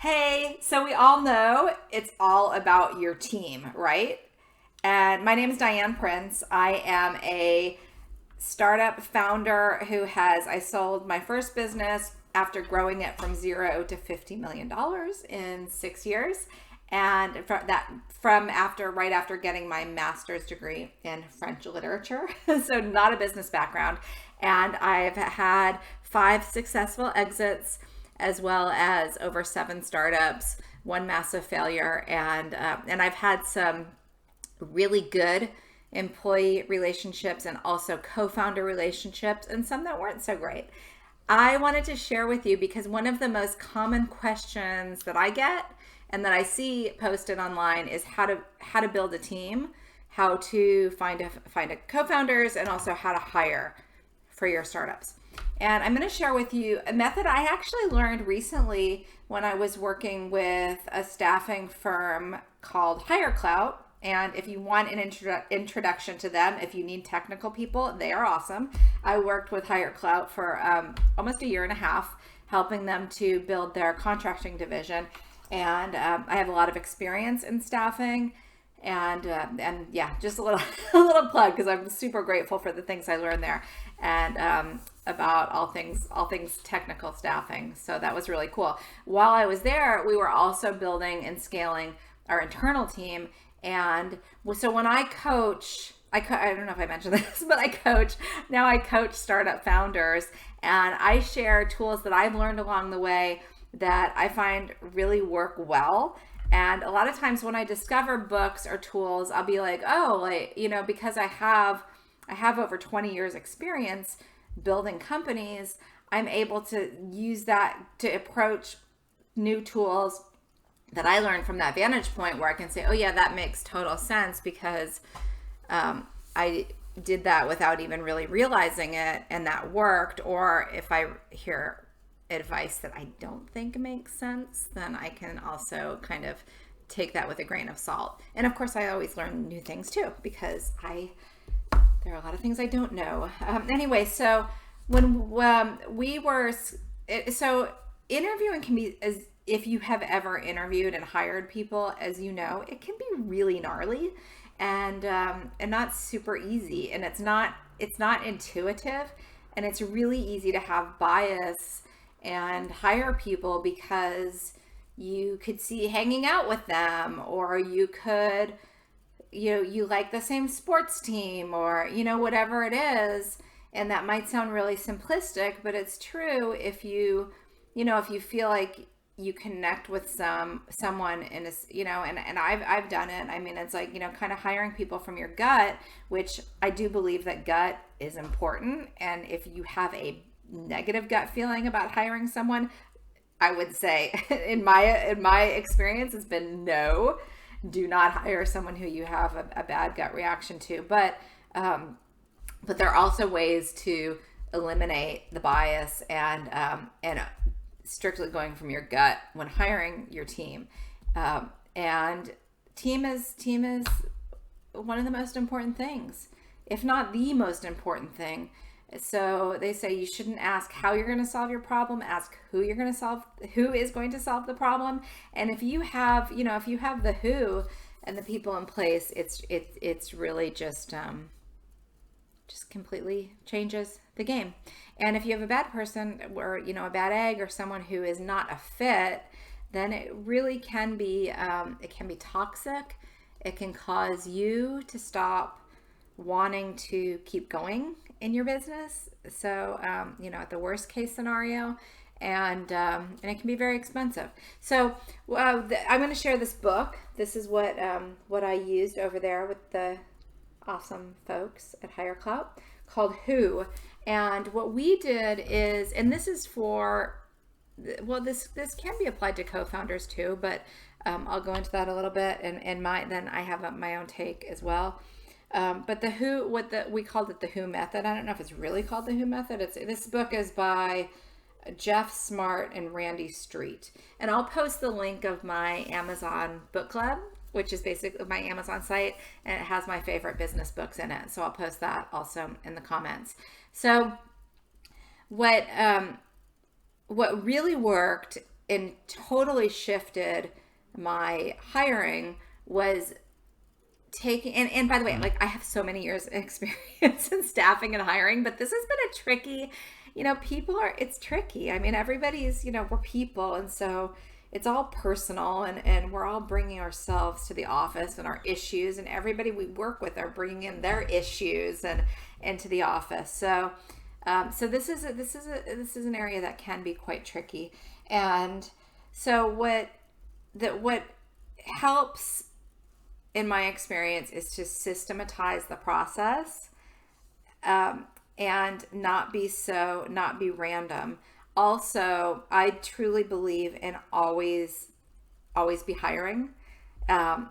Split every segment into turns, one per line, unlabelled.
Hey, so we all know it's all about your team, right? And my name is Diane Prince. I am a startup founder I sold my first business after growing it from zero to $50 million in 6 years. And right after getting my master's degree in French literature, so not a business background. And I've had 5 successful exits, as well as over 7 startups, one massive failure, and I've had some really good employee relationships and also co-founder relationships, and some that weren't so great. I wanted to share with you because one of the most common questions that I get and that I see posted online is how to build a team, how to find a co-founders, and also how to hire for your startups. And I'm going to share with you a method I actually learned recently when I was working with a staffing firm called HireClout. And if you want an introduction to them, if you need technical people, they are awesome. I worked with HireClout for almost a year and a half, helping them to build their contracting division. And I have a lot of experience in staffing. And yeah, just a little a little plug, because I'm super grateful for the things I learned there, and about all things technical staffing. So that was really cool. While I was there, we were also building and scaling our internal team. And so when I coach, I don't know if I mentioned this, but I coach startup founders, and I share tools that I've learned along the way that I find really work well. And a lot of times when I discover books or tools, I'll be like, oh, because I have over 20 years experience building companies, I'm able to use that to approach new tools that I learned from that vantage point, where I can say, oh yeah, that makes total sense, because I did that without even really realizing it, and that worked. Or if I hear advice that I don't think makes sense, then I can also kind of take that with a grain of salt. And of course, I always learn new things too, because there are a lot of things I don't know. Anyway, so interviewing can be, as if you have ever interviewed and hired people, as you know, it can be really gnarly and not super easy, and it's not intuitive, and it's really easy to have bias and hire people because you could see hanging out with them, or you could, you like the same sports team, or, whatever it is. And that might sound really simplistic, but it's true. If you feel like you connect with someone in a, and I've done it. I mean, it's like, kind of hiring people from your gut, which I do believe that gut is important. And if you have a negative gut feeling about hiring someone, I would say in my experience, it's been no, do not hire someone who you have a bad gut reaction to. But there are also ways to eliminate the bias and strictly going from your gut when hiring your team. And team is one of the most important things, if not the most important thing. So they say you shouldn't ask how you're going to solve your problem, ask who is going to solve the problem. And if you have the who and the people in place, it's really just completely changes the game. And if you have a bad person, or a bad egg, or someone who is not a fit, then it really can be toxic. It can cause you to stop wanting to keep going in your business. So at the worst case scenario, and it can be very expensive. So I'm going to share this book. This is what I used over there with the awesome folks at HireClout, called Who. And what we did is, and this is for, well, this can be applied to co-founders too, but I'll go into that a little bit, and then I have my own take as well. But the Who, we called it the Who method. I don't know if it's really called the Who method. This book is by Jeff Smart and Randy Street, and I'll post the link of my Amazon book club, which is basically my Amazon site, and it has my favorite business books in it. So I'll post that also in the comments. So what really worked and totally shifted my hiring was taking, and by the way, like I have so many years of experience in staffing and hiring, but this has been a tricky, it's tricky. I mean, everybody's, we're people. And so it's all personal, and we're all bringing ourselves to the office and our issues, and everybody we work with are bringing in their issues and into the office. So, so this is an area that can be quite tricky. And so what helps in my experience is to systematize the process, and not be random. Also, I truly believe in always be hiring,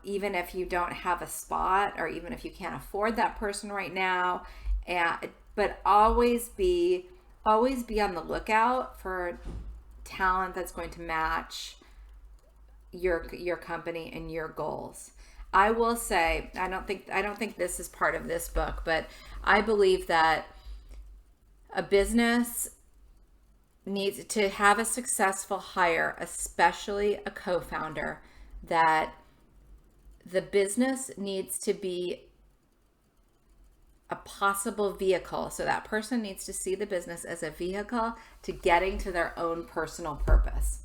even if you don't have a spot, or even if you can't afford that person right now, but always be on the lookout for talent that's going to match your company and your goals. I will say, I don't think this is part of this book, but I believe that a business needs to have a successful hire, especially a co-founder, that the business needs to be a possible vehicle. So that person needs to see the business as a vehicle to getting to their own personal purpose.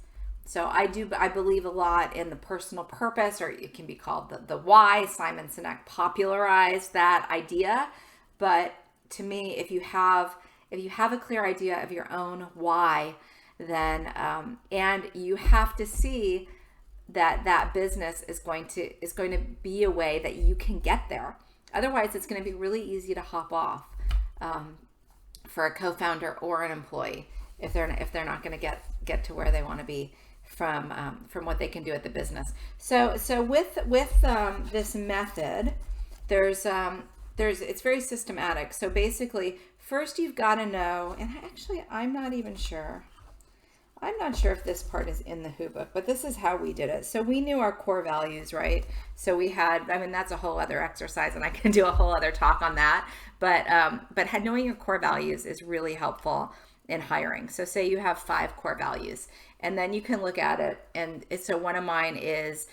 So I believe a lot in the personal purpose, or it can be called the why. Simon Sinek popularized that idea. But to me, if you have a clear idea of your own why, then and you have to see that business is going to be a way that you can get there. Otherwise, it's going to be really easy to hop off for a co-founder or an employee if they're not going to get to where they want to be from what they can do at the business. So with this method, there's it's very systematic. So basically, first you've got to know, and actually I'm not sure if this part is in the Who book, but this is how we did it. So we knew our core values, right? So we had, that's a whole other exercise, and I can do a whole other talk on that. But knowing your core values is really helpful in hiring. So say you have 5 core values, and then you can look at it. And so one of mine is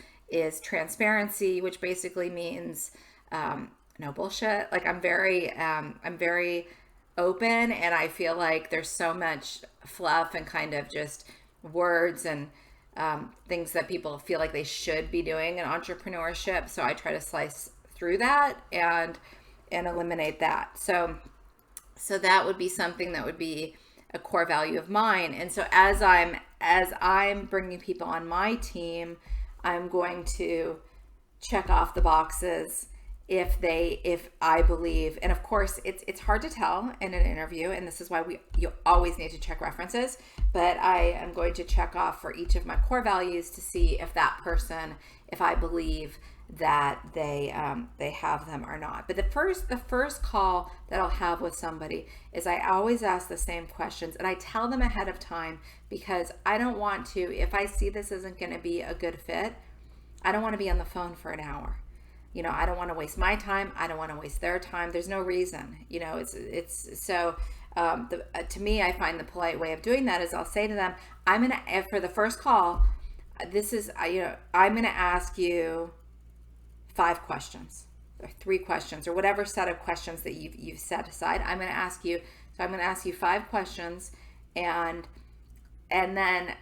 transparency, which basically means no bullshit. Like I'm very open, and I feel like there's so much fluff and kind of just words and things that people feel like they should be doing in entrepreneurship. So I try to slice through that and eliminate that. So that would be something that would be a core value of mine. And so as I'm bringing people on my team, I'm going to check off the boxes if I believe, and of course it's hard to tell in an interview, and this is why you always need to check references, but I am going to check off for each of my core values to see if that person, if I believe that they have them or not. But the first call that I'll have with somebody is I always ask the same questions, and I tell them ahead of time, because I don't want to, if I see this isn't going to be a good fit, I don't want to be on the phone for an hour. I don't want to waste my time. I don't want to waste their time. There's no reason, it's so, to me, I find the polite way of doing that is I'll say to them, for the first call, I'm going to ask you 5 questions or 3 questions or whatever set of questions that you've set aside. I'm going to ask you 5 questions, and then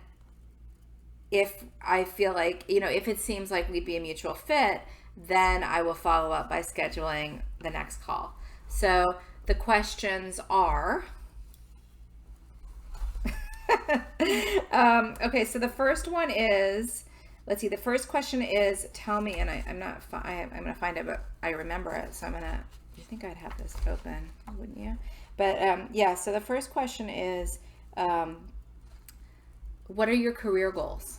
if I feel like, if it seems like we'd be a mutual fit, then I will follow up by scheduling the next call. So the questions are, okay, so the first one is, let's see, the first question is, tell me, and I'm going to find it, but I remember it, so you think I'd have this open, wouldn't you? But yeah, so the first question is, what are your career goals?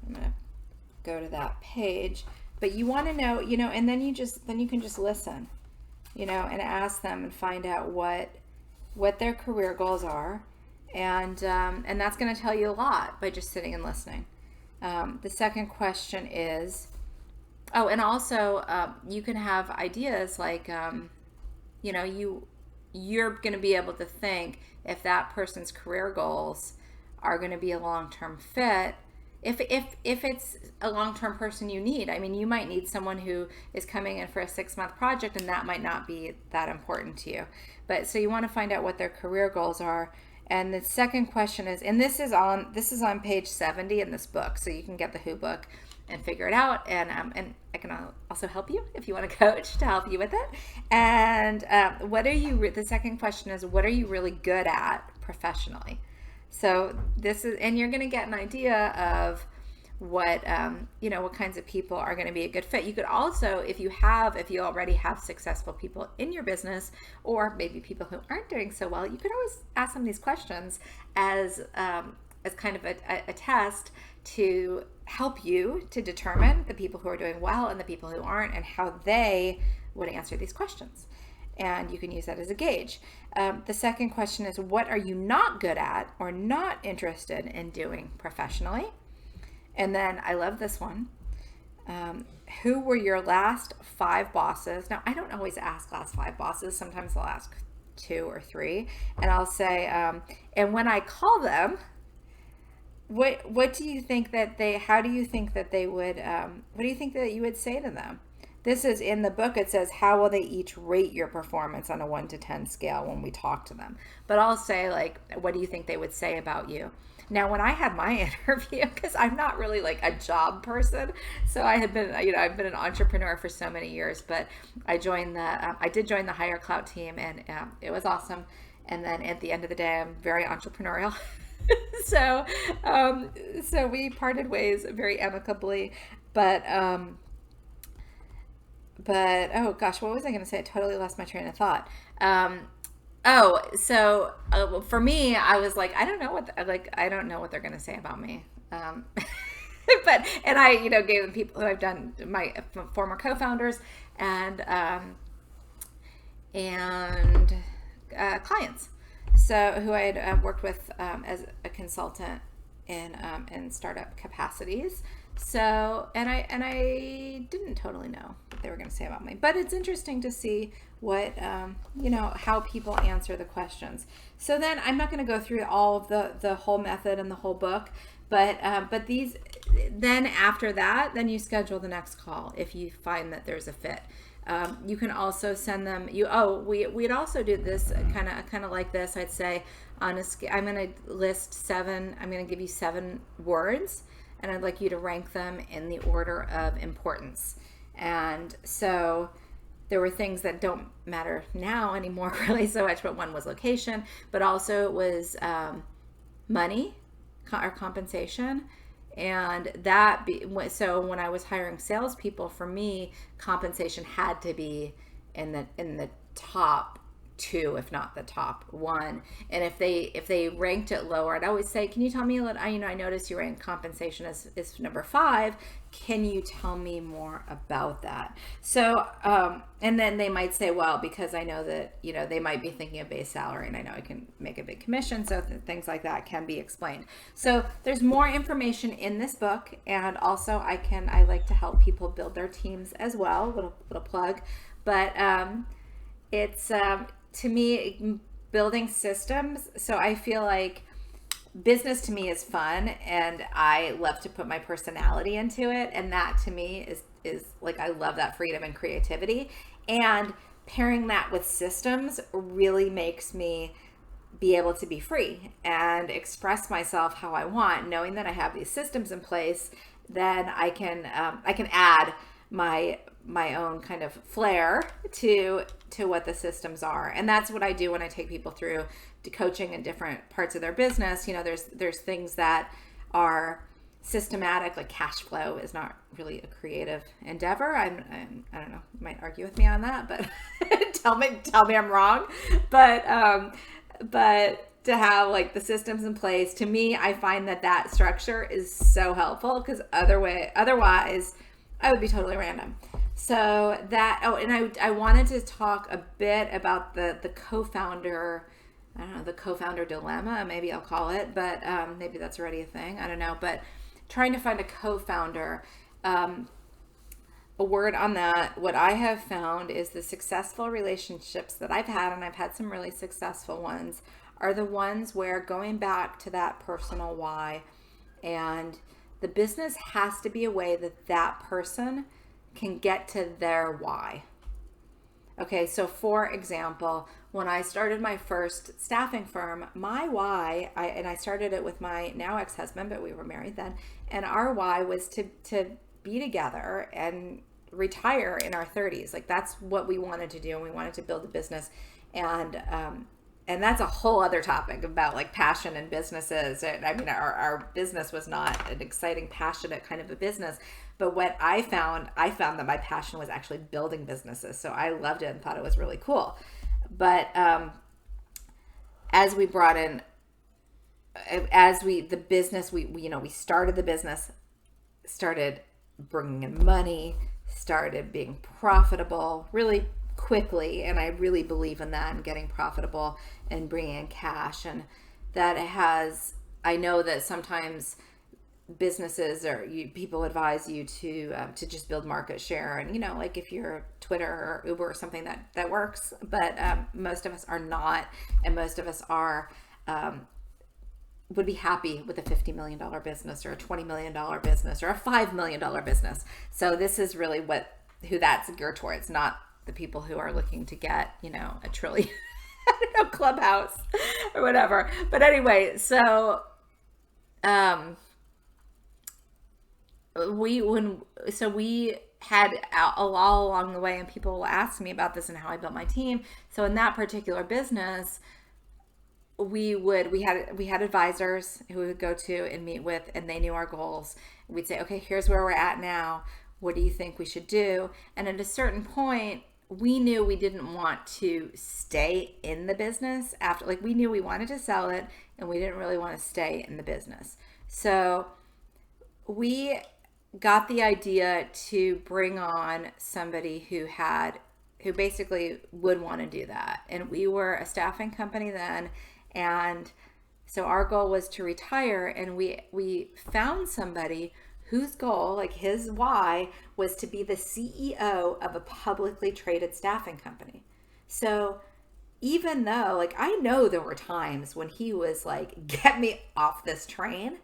I'm going to go to that page. But you want to know, and then you can just listen, and ask them and find out what their career goals are, and that's going to tell you a lot by just sitting and listening. The second question is, and also you can have ideas like, you're going to be able to think if that person's career goals are going to be a long-term fit. If it's a long-term person you need, I mean, you might need someone who is coming in for a 6-month project, and that might not be that important to you. But so you want to find out what their career goals are. And the second question is, and this is on page 70 in this book, so you can get the Who book and figure it out. And I can also help you if you want a coach to help you with it. And the second question is, what are you really good at professionally? So this is, and you're going to get an idea of what what kinds of people are going to be a good fit. You could also, if you already have successful people in your business, or maybe people who aren't doing so well, you could always ask them these questions as kind of a test to help you to determine the people who are doing well and the people who aren't, and how they would answer these questions. And you can use that as a gauge. The second question is, what are you not good at or not interested in doing professionally? And then I love this one. Who were your last 5 bosses? Now, I don't always ask last 5 bosses. Sometimes I'll ask 2 or 3. And I'll say, and when I call them, what do you think that how do you think that they would, what do you think that you would say to them? This is in the book. It says, how will they each rate your performance on a 1 to 10 scale when we talk to them? But I'll say, like, what do you think they would say about you? Now, when I had my interview, because I'm not really like a job person, so I had been, I've been an entrepreneur for so many years, but I did join the Hire Clout team, and it was awesome. And then at the end of the day, I'm very entrepreneurial. So we parted ways very amicably, but oh gosh, what was I going to say? I totally lost my train of thought. For me, I was like, I don't know what they're going to say about me. And I, gave them people who I've done, my former co-founders and clients. So who I had worked with as a consultant in startup capacities. So, and I didn't totally know what they were going to say about me, but it's interesting to see what, how people answer the questions. So then I'm not going to go through all of the whole method and the whole book, but these, then after that, then you schedule the next call if you find that there's a fit. You can also send them, we'd also do this kind of like this. I'd say on a scale, I'm going to give you 7 words, and I'd like you to rank them in the order of importance. And so there were things that don't matter now anymore really so much, but one was location, but also it was money or compensation. And so when I was hiring salespeople, for me, compensation had to be in the top 2, if not the top 1. And if they ranked it lower, I'd always say, can you tell me a little, I noticed you ranked compensation as number 5. Can you tell me more about that? So, and then they might say, well, because I know that, they might be thinking of base salary, and I know I can make a big commission. So things like that can be explained. So there's more information in this book. And also I like to help people build their teams as well. Little plug, but, it's, to me, building systems. So I feel like business to me is fun, and I love to put my personality into it. And that to me is like, I love that freedom and creativity, and pairing that with systems really makes me be able to be free and express myself how I want, knowing that I have these systems in place. Then I can add my own kind of flair to what the systems are. And that's what I do when I take people through to coaching in different parts of their business. There's things that are systematic, like cash flow is not really a creative endeavor. I don't know, you might argue with me on that, but tell me I'm wrong. But to have like the systems in place, to me, I find that structure is so helpful, because otherwise I would be totally random. So that, and I wanted to talk a bit about the co-founder, I don't know, the co-founder dilemma, maybe I'll call it, but maybe that's already a thing, I don't know, but trying to find a co-founder, a word on that. What I have found is the successful relationships that I've had, and I've had some really successful ones, are the ones where going back to that personal why, and the business has to be a way that that person can get to their why. Okay, so for example, when I started my first staffing firm, my why, I started it with my now ex-husband, but we were married then, and our why was to be together and retire in our 30s. Like that's what we wanted to do, and we wanted to build a business, and that's a whole other topic about like passion and businesses. I mean, our business was not an exciting, passionate kind of a business. But what I found that my passion was actually building businesses. So I loved it and thought it was really cool. But as we brought in, we started the business, started bringing in money, started being profitable really quickly. And I really believe in that, and getting profitable and bringing in cash. And that I know that sometimes businesses or people advise you to just build market share, and like if you're Twitter or Uber or something that works, but most of us are not, and most of us are would be happy with a $50 million business or a $20 million business or a $5 million business. So this is really who that's geared towards, not the people who are looking to get a trillion Clubhouse or whatever. But anyway, so we had all along the way, and people will ask me about this and how I built my team. So in that particular business, we had advisors who we would go to and meet with, and they knew our goals. We'd say, okay, here's where we're at now. What do you think we should do? And at a certain point, we knew we didn't want to stay in the business after, like we knew we wanted to sell it, and we didn't really want to stay in the business. So we got the idea to bring on somebody who basically would want to do that. And we were a staffing company then. And so our goal was to retire, and we found somebody whose goal, like his why, was to be the CEO of a publicly traded staffing company. So even though, like, I know there were times when he was like, get me off this train.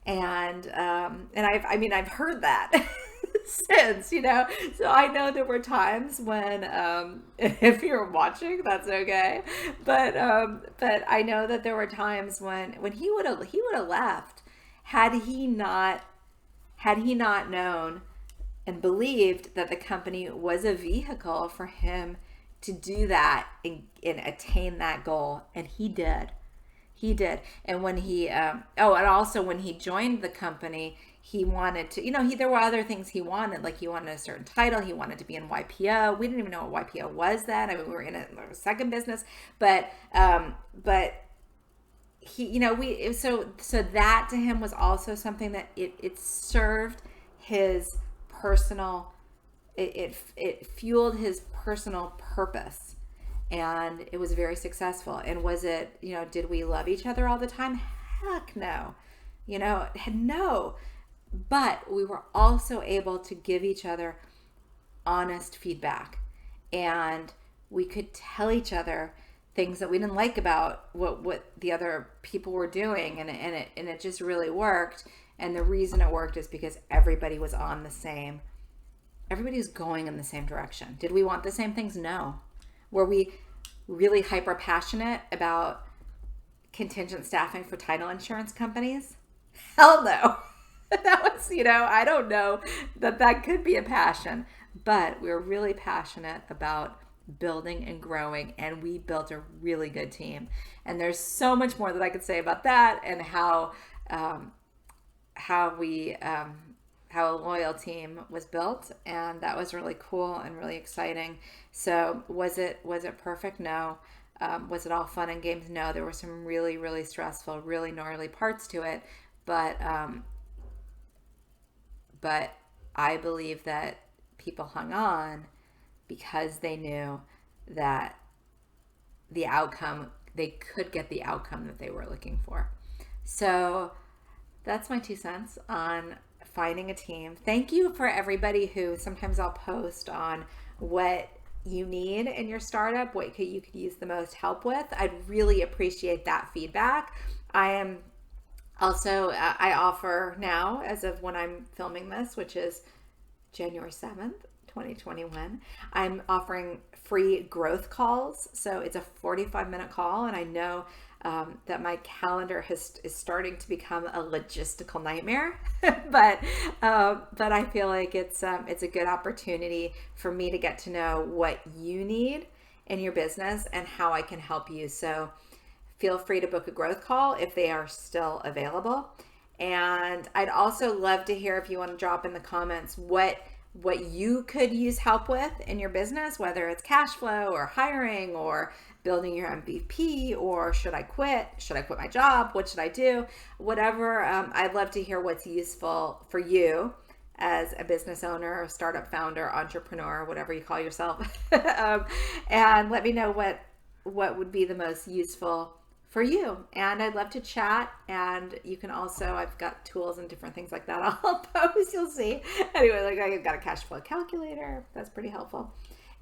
And I've heard that since, so I know there were times when, if you're watching, that's okay. But I know that there were times when he would have left had he not known and believed that the company was a vehicle for him to do that and attain that goal. And he did. And when and also when he joined the company, he wanted to, there were other things he wanted, like he wanted a certain title. He wanted to be in YPO. We didn't even know what YPO was then. I mean, we were in a second business, but he, so that to him was also something that it served his personal, it fueled his personal purpose. And it was very successful. And was it, did we love each other all the time? Heck no. No. But we were also able to give each other honest feedback. And we could tell each other things that we didn't like about what the other people were doing. And it just really worked. And the reason it worked is because everybody was everybody was going in the same direction. Did we want the same things? No. Were we really hyper passionate about contingent staffing for title insurance companies? Hell no. That was, I don't know that could be a passion, but we were really passionate about building and growing, and we built a really good team. And there's so much more that I could say about that, and how a loyal team was built, and that was really cool and really exciting. So was it perfect? No. Was it all fun and games? No. There were some really, really stressful, really gnarly parts to it, but I believe that people hung on because they knew that they could get the outcome that they were looking for. So that's my 2 cents on finding a team. Thank you for everybody who, sometimes I'll post on what you need in your startup, what you could use the most help with. I'd really appreciate that feedback. I am also, I offer now, as of when I'm filming this, which is January 7th, 2021, I'm offering free growth calls. So it's a 45-minute call, and I know that my calendar is starting to become a logistical nightmare, but I feel like it's a good opportunity for me to get to know what you need in your business and how I can help you. So feel free to book a growth call if they are still available. And I'd also love to hear, if you want to drop in the comments, what you could use help with in your business, whether it's cash flow or hiring or building your MVP, or should I quit my job? What should I do? Whatever. I'd love to hear what's useful for you as a business owner, a startup founder, entrepreneur, whatever you call yourself. And let me know what would be the most useful for you. And I'd love to chat. And you can also, I've got tools and different things like that I'll post, you'll see. Anyway, like I've got a cash flow calculator, that's pretty helpful,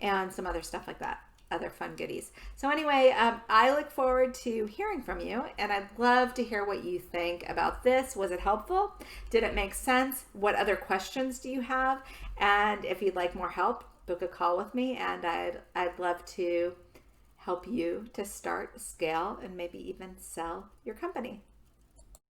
and some other stuff like that, other fun goodies. So anyway, I look forward to hearing from you, and I'd love to hear what you think about this. Was it helpful? Did it make sense? What other questions do you have? And if you'd like more help, book a call with me, and I'd love to help you to start, scale, and maybe even sell your company.